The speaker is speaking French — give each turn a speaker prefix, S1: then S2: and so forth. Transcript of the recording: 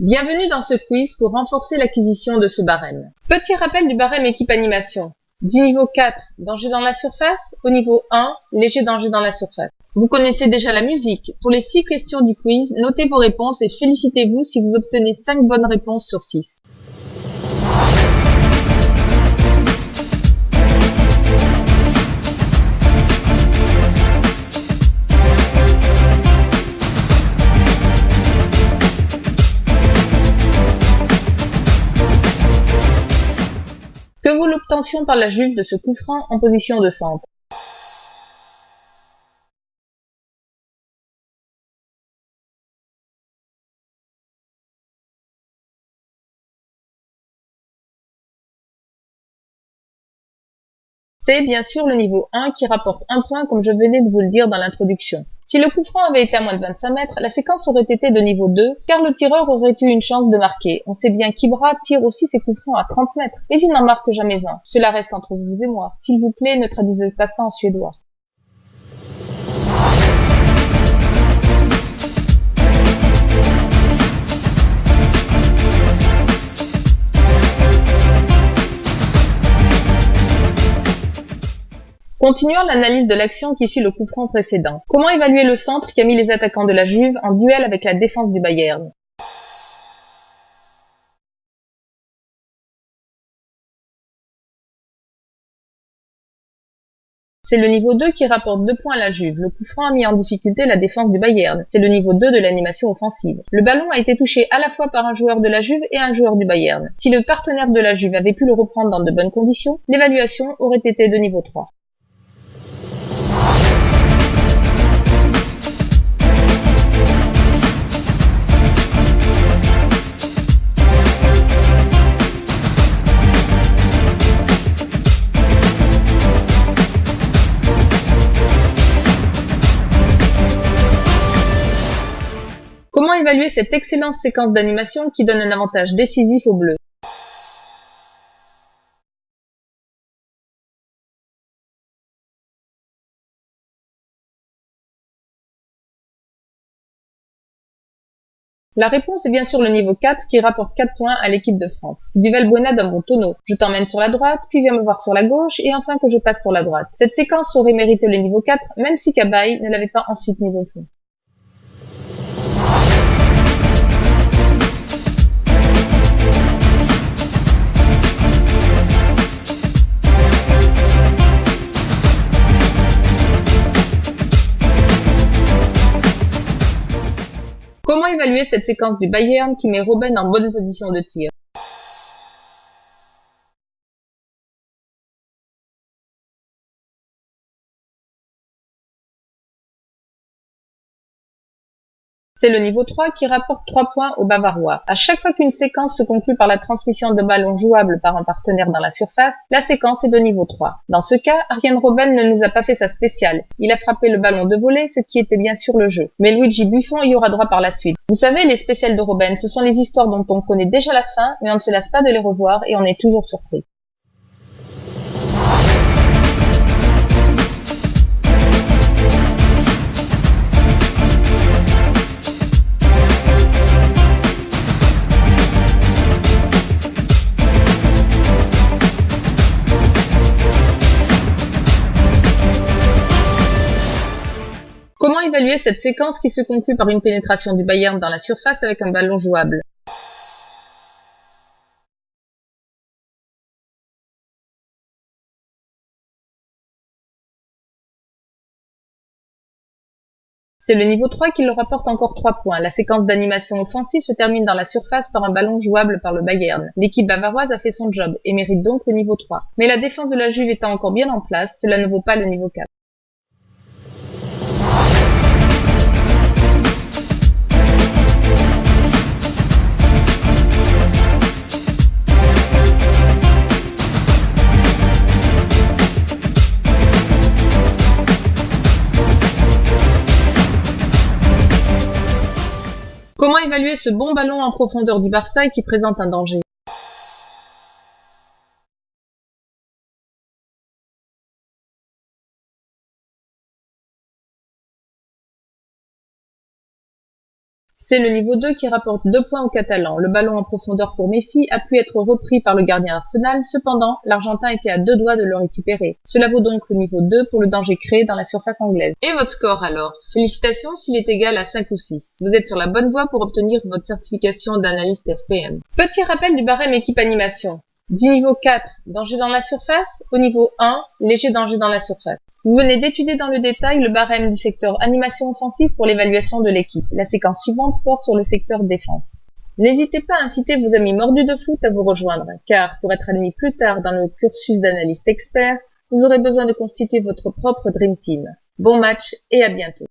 S1: Bienvenue dans ce quiz pour renforcer l'acquisition de ce barème. Petit rappel du barème équipe animation. Du niveau 4, danger dans la surface, au niveau 1, léger danger dans la surface. Vous connaissez déjà la musique. Pour les 6 questions du quiz, notez vos réponses et félicitez-vous si vous obtenez 5 bonnes réponses sur 6. Que vaut l'obtention par la Juve de ce coup franc en position de centre? C'est bien sûr le niveau 1 qui rapporte 1 point comme je venais de vous le dire dans l'introduction. Si le coup franc avait été à moins de 25 mètres, la séquence aurait été de niveau 2 car le tireur aurait eu une chance de marquer. On sait bien qu'Ibra tire aussi ses coups francs à 30 mètres, mais il n'en marque jamais un. Cela reste entre vous et moi. S'il vous plaît, ne traduisez pas ça en suédois. Continuons l'analyse de l'action qui suit le coup franc précédent. Comment évaluer le centre qui a mis les attaquants de la Juve en duel avec la défense du Bayern? C'est le niveau 2 qui rapporte 2 points à la Juve. Le coup franc a mis en difficulté la défense du Bayern. C'est le niveau 2 de l'animation offensive. Le ballon a été touché à la fois par un joueur de la Juve et un joueur du Bayern. Si le partenaire de la Juve avait pu le reprendre dans de bonnes conditions, l'évaluation aurait été de niveau 3. Comment évaluer cette excellente séquence d'animation qui donne un avantage décisif aux Bleus? La réponse est bien sûr le niveau 4 qui rapporte 4 points à l'équipe de France. C'est du Valbuena d'un bon tonneau. Je t'emmène sur la droite, puis viens me voir sur la gauche, et enfin que je passe sur la droite. Cette séquence aurait mérité le niveau 4, même si Cabaye ne l'avait pas ensuite mise au fond. Comment évaluer cette séquence du Bayern qui met Robben en bonne position de tir? C'est le niveau 3 qui rapporte 3 points aux Bavarois. À chaque fois qu'une séquence se conclut par la transmission de ballons jouables par un partenaire dans la surface, la séquence est de niveau 3. Dans ce cas, Arjen Robben ne nous a pas fait sa spéciale. Il a frappé le ballon de volée, ce qui était bien sûr le jeu. Mais Luigi Buffon y aura droit par la suite. Vous savez, les spéciales de Robben, ce sont les histoires dont on connaît déjà la fin, mais on ne se lasse pas de les revoir et on est toujours surpris. Comment évaluer cette séquence qui se conclut par une pénétration du Bayern dans la surface avec un ballon jouable? C'est le niveau 3 qui leur rapporte encore 3 points. La séquence d'animation offensive se termine dans la surface par un ballon jouable par le Bayern. L'équipe bavaroise a fait son job et mérite donc le niveau 3. Mais la défense de la Juve étant encore bien en place, cela ne vaut pas le niveau 4. Comment évaluer ce bon ballon en profondeur du Barça qui présente un danger? C'est le niveau 2 qui rapporte 2 points aux Catalans. Le ballon en profondeur pour Messi a pu être repris par le gardien Arsenal, cependant, l'Argentin était à 2 doigts de le récupérer. Cela vaut donc le niveau 2 pour le danger créé dans la surface anglaise. Et votre score alors? Félicitations s'il est égal à 5 ou 6. Vous êtes sur la bonne voie pour obtenir votre certification d'analyste FPM. Petit rappel du barème équipe animation. Du niveau 4, danger dans la surface, au niveau 1, léger danger dans la surface. Vous venez d'étudier dans le détail le barème du secteur animation offensive pour l'évaluation de l'équipe. La séquence suivante porte sur le secteur défense. N'hésitez pas à inciter vos amis mordus de foot à vous rejoindre, car pour être admis plus tard dans le cursus d'analyste expert, vous aurez besoin de constituer votre propre Dream Team. Bon match et à bientôt.